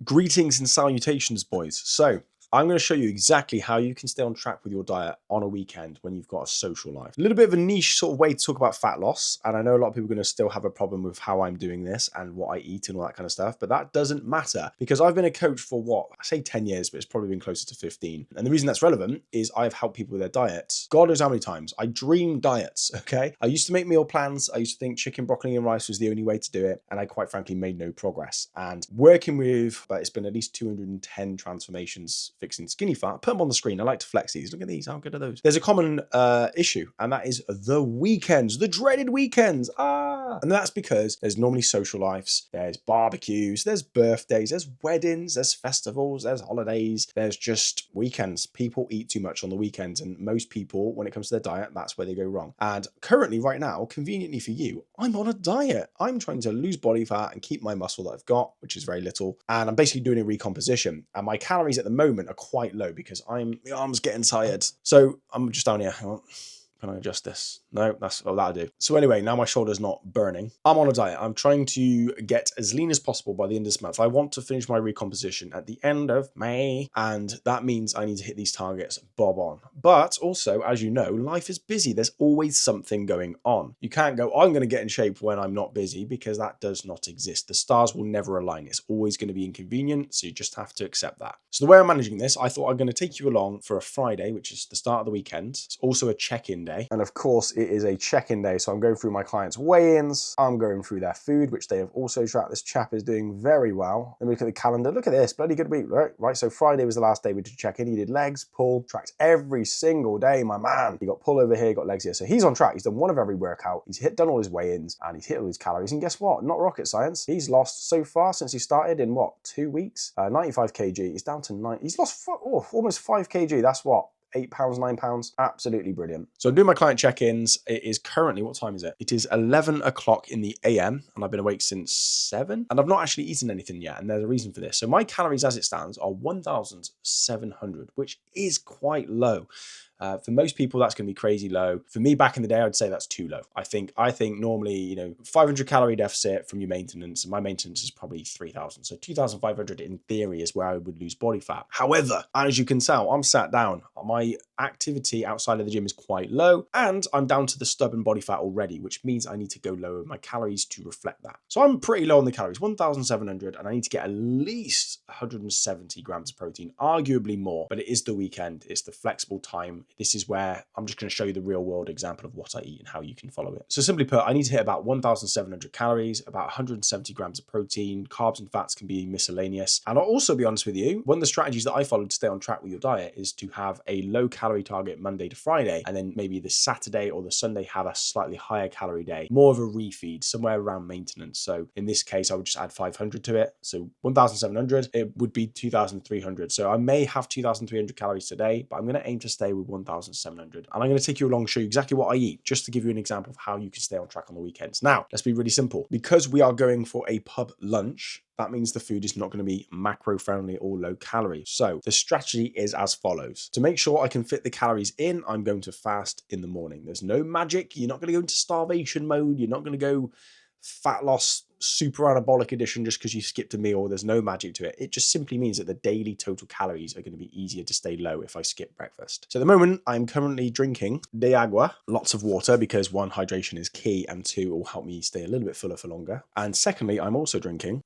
Greetings and salutations, boys. So, I'm going to show you exactly how you can stay on track with your diet on a weekend when you've got a social life. A little bit of a niche sort of way to talk about fat loss, and I know a lot of people are going to still have a problem with how I'm doing this and what I eat and all that kind of stuff, but that doesn't matter because I've been a coach for what? I say 10 years, but it's probably been closer to 15. And the reason that's relevant is I've helped people with their diets. God knows how many times. I dream diets, okay? I used to make meal plans. I used to think chicken, broccoli, and rice was the only way to do it, and I quite frankly made no progress. And working with, but it's been at least 210 transformations fixing skinny fat. Put them on the screen. I like to flex these. Look at these. How good are those? There's a common issue, and that is the weekends, the dreaded weekends. And that's because there's normally social lives, there's barbecues, there's birthdays, there's weddings, there's festivals, there's holidays, there's just weekends. People eat too much on the weekends, and most people, when it comes to their diet, that's where they go wrong. And currently, right now, conveniently for you, I'm on a diet. I'm trying to lose body fat and keep my muscle that I've got, which is very little. And I'm basically doing a recomposition. And my calories at the moment are quite low because my arm's getting tired. So I'm just down here. Hang on. Can I adjust this? No, that'll do. So anyway, now my shoulder's not burning. I'm on a diet. I'm trying to get as lean as possible by the end of this month. I want to finish my recomposition at the end of May, and that means I need to hit these targets bob on. But also, as you know, life is busy. There's always something going on. You can't go, I'm going to get in shape when I'm not busy, because that does not exist. The stars will never align. It's always going to be inconvenient, so you just have to accept that. So the way I'm managing this, I thought I'm going to take you along for a Friday, which is the start of the weekend. It's also a check-in day. And of course, it is a check-in day. So I'm going through my clients' weigh-ins. I'm going through their food, which they have also tracked. This chap is doing very well. Then we look at the calendar. Look at this. Bloody good week, right? So Friday was the last day we did check-in. He did legs, pull, tracked every single day, my man. He got pull over here, got legs here. So he's on track. He's done one of every workout. He's done all his weigh-ins, and he's hit all his calories. And guess what? Not rocket science. He's lost so far since he started in what, 2 weeks? 95 kg. He's down to 9. He's lost almost 5 kg. That's what? £8, £9. Absolutely brilliant. So I'm doing my client check-ins. It is currently, what time is it? It is 11 o'clock in the AM, and I've been awake since 7, and I've not actually eaten anything yet, and there's a reason for this. So my calories as it stands are 1,700, which is quite low. For most people, that's going to be crazy low. For me, back in the day, I'd say that's too low. I think normally, 500 calorie deficit from your maintenance, and my maintenance is probably 3,000. So 2,500 in theory is where I would lose body fat. However, as you can tell, I'm sat down. My activity outside of the gym is quite low, and I'm down to the stubborn body fat already, which means I need to go lower my calories to reflect that. So I'm pretty low on the calories, 1,700, and I need to get at least 170 grams of protein, arguably more, but it is the weekend. It's the flexible time. This is where I'm just going to show you the real world example of what I eat and how you can follow it. So simply put, I need to hit about 1,700 calories, about 170 grams of protein. Carbs and fats can be miscellaneous. And I'll also be honest with you, one of the strategies that I follow to stay on track with your diet is to have a low calorie target Monday to Friday, and then maybe the Saturday or the Sunday have a slightly higher calorie day, more of a refeed, somewhere around maintenance. So in this case, I would just add 500 to it. So 1,700, it would be 2,300. So I may have 2,300 calories today, but I'm going to aim to stay with 1,700. And I'm going to take you along and show you exactly what I eat, just to give you an example of how you can stay on track on the weekends. Now, let's be really simple. Because we are going for a pub lunch, that means the food is not going to be macro friendly or low calorie. So the strategy is as follows. To make sure I can fit the calories in, I'm going to fast in the morning. There's no magic. You're not going to go into starvation mode. You're not going to go fat loss super anabolic edition just because you skipped a meal. There's no magic to it. It just simply means that the daily total calories are going to be easier to stay low if I skip breakfast. So at the moment, I'm currently drinking de agua, lots of water, because one, hydration is key, and two, it will help me stay a little bit fuller for longer. And secondly, I'm also drinking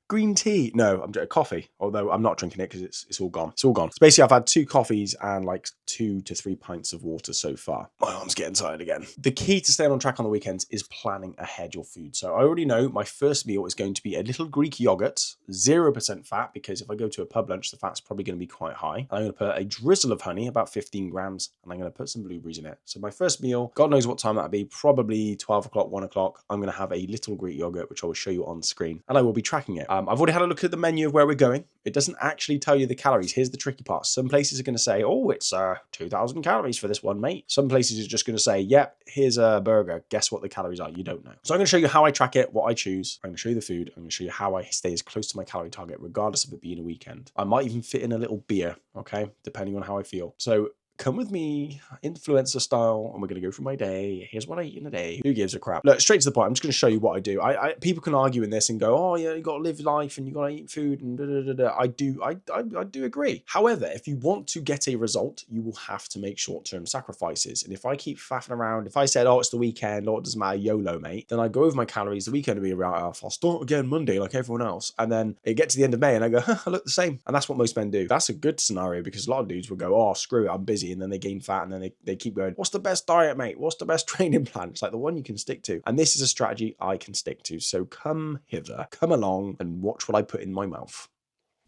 green tea. No, I'm drinking coffee, although I'm not drinking it because it's all gone. It's all gone. So basically, I've had 2 coffees and like 2 to 3 pints of water so far. My arm's getting tired again. The key to staying on track on the weekends is planning ahead your food. So I already know my first meal is going to be a little Greek yogurt, 0% fat, because if I go to a pub lunch, the fat's probably going to be quite high. And I'm going to put a drizzle of honey, about 15 grams, and I'm going to put some blueberries in it. So my first meal, God knows what time that'll be, probably 12 o'clock, 1 o'clock. I'm going to have a little Greek yogurt, which I will show you on screen, and I will be tracking it. I've already had a look at the menu of where we're going. It doesn't actually tell you the calories. Here's the tricky part. Some places are going to say, oh, it's 2,000 calories for this one, mate. Some places are just going to say, yep, here's a burger. Guess what the calories are? You don't know. So I'm going to show you how I track it, what I choose. I'm going to show you the food. I'm going to show you how I stay as close to my calorie target, regardless of it being a weekend. I might even fit in a little beer, okay, depending on how I feel. So come with me, influencer style, and we're going to go through my day. Here's what I eat in a day. Who gives a crap? Look, straight to the point. I'm just going to show you what I do. People can argue in this and go, oh yeah, you got to live life and you got to eat food and da, da, da, da. I do agree. However, if you want to get a result, you will have to make short-term sacrifices. And if I keep faffing around, if I said, oh, it's the weekend, or it doesn't matter, YOLO, mate, then I go over my calories. The weekend will be around, I'll start again Monday like everyone else. And then it gets to the end of May and I go, I look the same. And that's what most men do. That's a good scenario because a lot of dudes will go, oh, screw it, I'm busy. And then they gain fat and then they keep going, what's the best diet, mate? What's the best training plan? It's like the one you can stick to. And this is a strategy I can stick to. So come hither, come along and watch what I put in my mouth.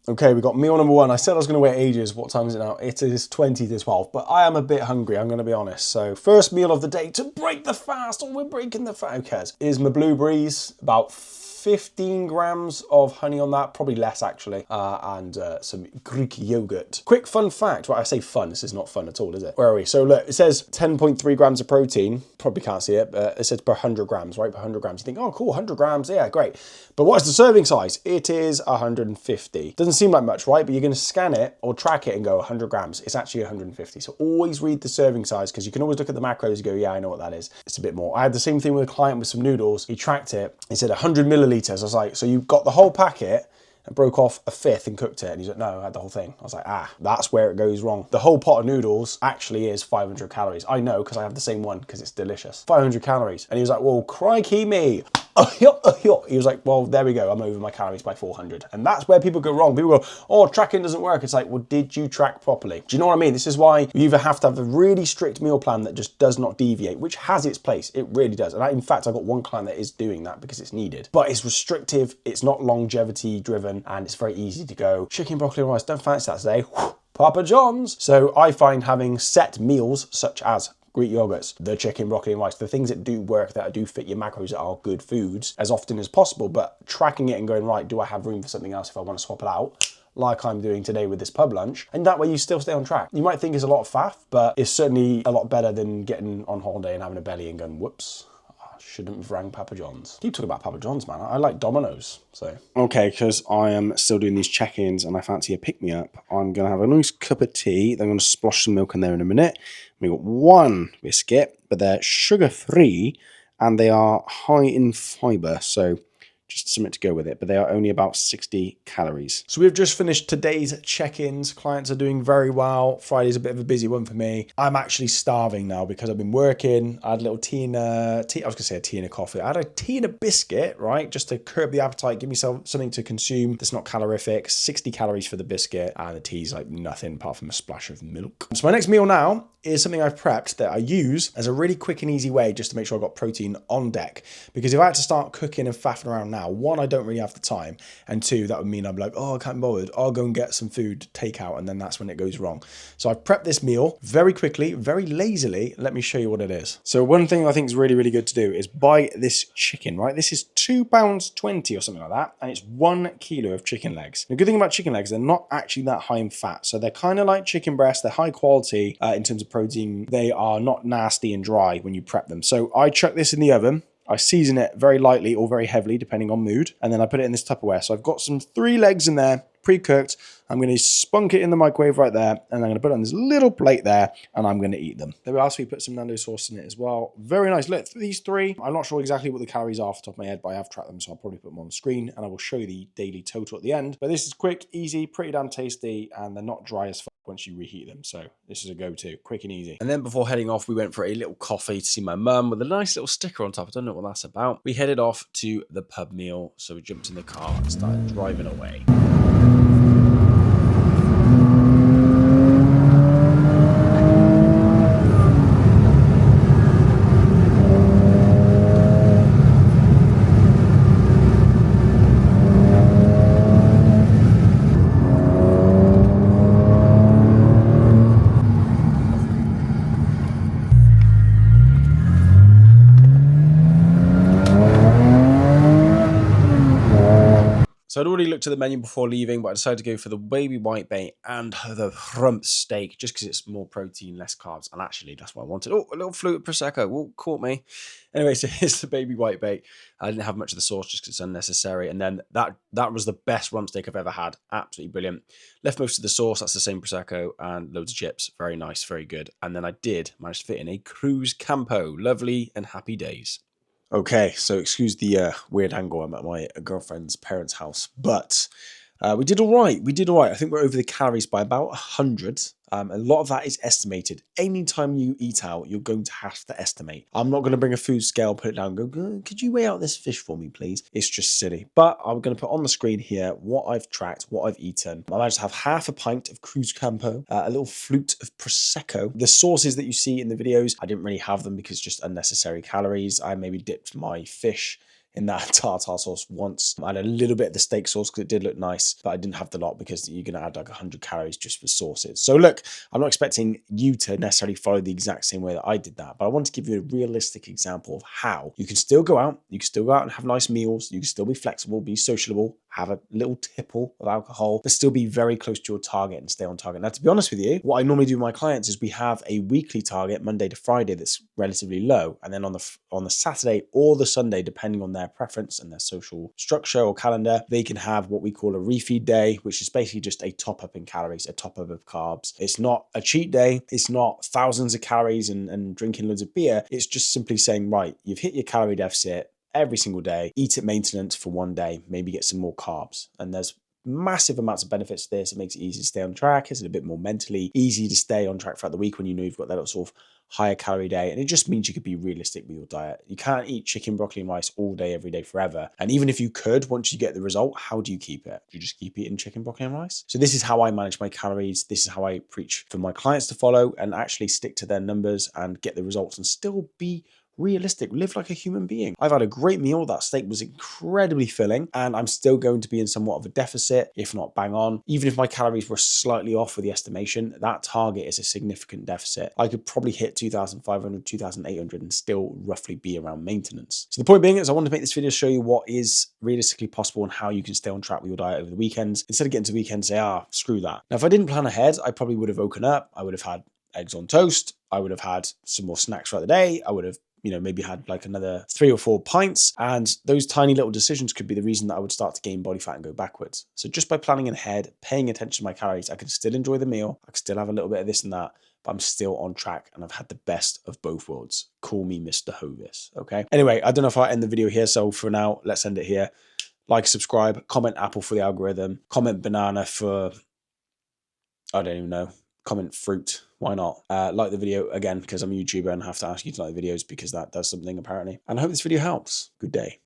Okay, we got meal number one. I said I was going to wait ages. What time is it now? It is 20 to 12, but I am a bit hungry, I'm going to be honest. So first meal of the day to break the fast. Oh, we're breaking the fast. Who cares? Is my blueberries, about 15 grams of honey on that, probably less actually, and some Greek yogurt. Quick fun fact, well I say fun, this is not fun at all, is it? Where are we? So look, it says 10.3 grams of protein, probably can't see it, but it says per 100 grams, right? Per 100 grams. You think, oh cool, 100 grams, yeah, great. But what is the serving size? It is 150. Doesn't seem like much, right? But you're gonna scan it or track it and go 100 grams. It's actually 150. So always read the serving size because you can always look at the macros and go, yeah, I know what that is. It's a bit more. I had the same thing with a client with some noodles. He tracked it. He said 100 milliliters. I was like, so you've got the whole packet and broke off a fifth and cooked it. And he's like, no, I had the whole thing. I was like, that's where it goes wrong. The whole pot of noodles actually is 500 calories. I know because I have the same one because it's delicious. 500 calories. And he was like, well, crikey me. He was like, well, there we go. I'm over my calories by 400. And that's where people go wrong. People go, oh, tracking doesn't work. It's like, well, did you track properly? Do you know what I mean? This is why you either have to have a really strict meal plan that just does not deviate, which has its place. It really does. And in fact, I've got one client that is doing that because it's needed. But it's restrictive. It's not longevity driven. And it's very easy to go, chicken, broccoli, and rice. Don't fancy that today. Papa John's. So I find having set meals such as Greek yogurts, the chicken, broccoli and rice, the things that do work, that do fit your macros, that are good foods as often as possible, but tracking it and going, right, do I have room for something else if I want to swap it out? Like I'm doing today with this pub lunch. And that way you still stay on track. You might think it's a lot of faff, but it's certainly a lot better than getting on holiday and having a belly and going, whoops. Shouldn't have rang Papa John's. Keep talking about Papa John's, man. I like Domino's, so. Okay, because I am still doing these check-ins and I fancy a pick-me-up, I'm going to have a nice cup of tea. Then I'm going to splosh some milk in there in a minute. We've got one biscuit, but they're sugar-free and they are high in fibre, so just something to go with it, but they are only about 60 calories. So we've just finished today's check-ins. Clients are doing very well. Friday's a bit of a busy one for me. I'm actually starving now because I've been working. I had a little tea and a coffee. I had a tea and a biscuit, right? Just to curb the appetite, give myself something to consume that's not calorific. 60 calories for the biscuit, and the tea's like nothing apart from a splash of milk. So my next meal now is something I've prepped that I use as a really quick and easy way just to make sure I've got protein on deck. Because if I had to start cooking and faffing around now, one, I don't really have the time, and two, that would mean I'd be like, oh, I can't be bothered. I'll go and get some food, takeout, and then that's when it goes wrong. So I've prepped this meal very quickly, very lazily. Let me show you what it is. So one thing I think is really, really good to do is buy this chicken, right? This is £2.20 or something like that, and it's 1 kilo of chicken legs. The good thing about chicken legs, they're not actually that high in fat. So they're kind of like chicken breasts. They're high quality in terms of protein. They are not nasty and dry when you prep them. So I chuck this in the oven. I season it very lightly or very heavily, depending on mood. And then I put it in this Tupperware. So I've got some 3 legs in there, pre-cooked. I'm going to spunk it in the microwave right there. And I'm going to put it on this little plate there. And I'm going to eat them. There we are. So we put some Nando sauce in it as well. Very nice. Look, these 3. I'm not sure exactly what the calories are off the top of my head, but I have tracked them. So I'll probably put them on the screen. And I will show you the daily total at the end. But this is quick, easy, pretty damn tasty. And they're not dry as fuck once you reheat them. So this is a go-to, quick and easy. And then before heading off, we went for a little coffee to see my mum with a nice little sticker on top. I don't know what that's about. We headed off to the pub meal. So we jumped in the car and started driving away. So I'd already looked at the menu before leaving, but I decided to go for the baby white bait and the rump steak, just because it's more protein, less carbs. And actually, that's what I wanted. Oh, a little flute of Prosecco. Oh, caught me. Anyway, so here's the baby white bait. I didn't have much of the sauce just because it's unnecessary. And then that was the best rump steak I've ever had. Absolutely brilliant. Left most of the sauce. That's the same Prosecco and loads of chips. Very nice, very good. And then I did manage to fit in a Cruz Campo. Lovely and happy days. Okay, so excuse the weird angle. I'm at my girlfriend's parents' house, but we did all right. We did all right. I think we're over the calories by about 100. A lot of that is estimated. Anytime you eat out, you're going to have to estimate. I'm not going to bring a food scale, put it down, and go, could you weigh out this fish for me, please? It's just silly. But I'm going to put on the screen here what I've tracked, what I've eaten. I managed to have half a pint of Cruz Campo, a little flute of Prosecco. The sauces that you see in the videos, I didn't really have them because it's just unnecessary calories. I maybe dipped my fish in that tartar sauce once. I had a little bit of the steak sauce because it did look nice, but I didn't have the lot because you're going to add like 100 calories just for sauces. So look, I'm not expecting you to necessarily follow the exact same way that I did that, but I want to give you a realistic example of how you can still go out, and have nice meals, you can still be flexible, be sociable, have a little tipple of alcohol, but still be very close to your target and stay on target. Now, to be honest with you, what I normally do with my clients is we have a weekly target, Monday to Friday, that's relatively low. And then on the Saturday or the Sunday, depending on their preference and their social structure or calendar, they can have what we call a refeed day, which is basically just a top up in calories, a top up of carbs. It's not a cheat day. It's not thousands of calories and drinking loads of beer. It's just simply saying, right, you've hit your calorie deficit every single day, eat at maintenance for one day, maybe get some more carbs. And there's massive amounts of benefits to this. It makes it easy to stay on track. It's a bit more mentally easy to stay on track throughout the week when you know you've got that little sort of higher calorie day. And it just means you could be realistic with your diet. You can't eat chicken, broccoli, and rice all day, every day, forever. And even if you could, once you get the result, how do you keep it? Do you just keep eating chicken, broccoli, and rice? So this is how I manage my calories. This is how I preach for my clients to follow and actually stick to their numbers and get the results and still be realistic, live like a human being. I've had a great meal. That steak was incredibly filling, and I'm still going to be in somewhat of a deficit, if not bang on. Even if my calories were slightly off with the estimation, that target is a significant deficit. I could probably hit 2,500, 2,800 and still roughly be around maintenance. So the point being is I want to make this video show you what is realistically possible and how you can stay on track with your diet over the weekends. Instead of getting to the weekend and say, screw that. Now, if I didn't plan ahead, I probably would have woken up. I would have had eggs on toast. I would have had some more snacks throughout the day. I would have maybe had like another 3 or 4 pints. And those tiny little decisions could be the reason that I would start to gain body fat and go backwards. So just by planning ahead, paying attention to my calories, I can still enjoy the meal. I can still have a little bit of this and that, but I'm still on track and I've had the best of both worlds. Call me Mr. Hovis, okay? Anyway, I don't know if I end the video here. So for now, let's end it here. Like, subscribe, comment Apple for the algorithm, comment banana for, I don't even know. Comment fruit. Why not? Like the video again, because I'm a YouTuber and have to ask you to like the videos because that does something apparently. And I hope this video helps. Good day.